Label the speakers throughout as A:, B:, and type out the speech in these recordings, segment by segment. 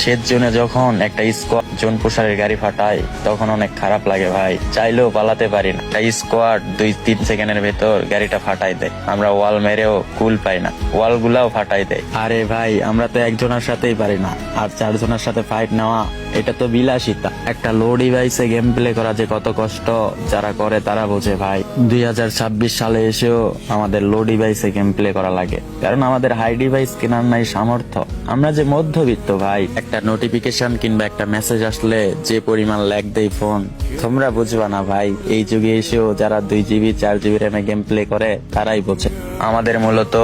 A: শেষ জোনে যখন একটা স্কোয়াড জোন প্রসারের গাড়ি ফাটায় তখন অনেক খারাপ লাগে ভাই, চাইলেও পালাতে পারি না। একটা স্কোয়াড 2-3 সেকেন্ডের ভেতর গাড়িটা ফাটাই দেয়, আমরা ওয়াল মেরেও কুল পাই না, ওয়াল গুলাও ফাটাই দেয়। আরে ভাই আমরা তো একজনের সাথেই পারি না, আর 4 জনের সাথে ফাইট নেওয়া এটা তো বিলাসিতা। একটা লো ডিভাইসে গেম প্লে করা যে কত কষ্ট, যারা করে তারা বোঝে ভাই। 2026 সালে এসেও আমাদের লো ডিভাইসে গেম প্লে করা লাগে, কারণ আমাদের হাই ডিভাইস কেনার নাই সামর্থ্য। আমরা যে মধ্যবিত্ত ভাই, একটা নোটিফিকেশন কিংবা একটা মেসেজ আসলে যে পরিমাণ ল্যাগ দেয় ফোন, তোমরা বুঝবা না ভাই। এই যুগে এসেও যারা 2 GB 4 GB র্যামে গেম প্লে করে তারাই বোঝে। আমাদের মূলত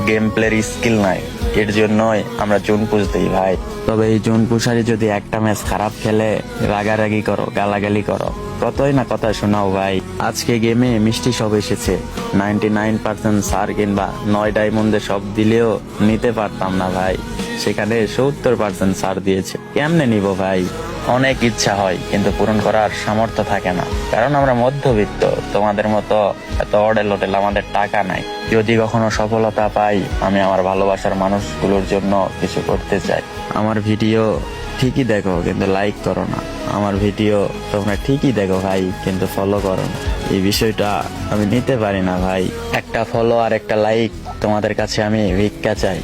A: গেম প্লের স্কিল নাই, এর জন্যই আমরা জোন পুশ দিই ভাই। তবে এই জোন পুশারি যদি একটা ম্যাচ খারাপ খেলে রাগারাগি করো, গালাগালি করো, কতই না কথা শোনাও ভাই। আজকে গেমে মিষ্টি সব এসেছে, 99% সার কিংবা 9 ডায়মন্ডে সব দিলেও নিতে পারতাম না ভাই, সেখানে 70% সার দিয়েছে, কেমনে নিব ভাই? অনেক ইচ্ছা হয় কিন্তু পূরণ করার সামর্থ্য থাকে না, কারণ আমরা মধ্যবিত্ত, তোমাদের মতো এত অডেল হোটেল আমাদের টাকা নাই। যদি কখনো সফলতা পাই, আমি আমার ভালোবাসার মানুষগুলোর জন্য কিছু করতে চাই। আমার ভিডিও ঠিকই দেখো কিন্তু লাইক করো না, আমার ভিডিও তোমরা ঠিকই দেখো ভাই কিন্তু ফলো করো না। এই বিষয়টা আমি নিতে পারি না ভাই, একটা ফলো আর একটা লাইক তোমাদের কাছে আমি ভিক্ষা চাই।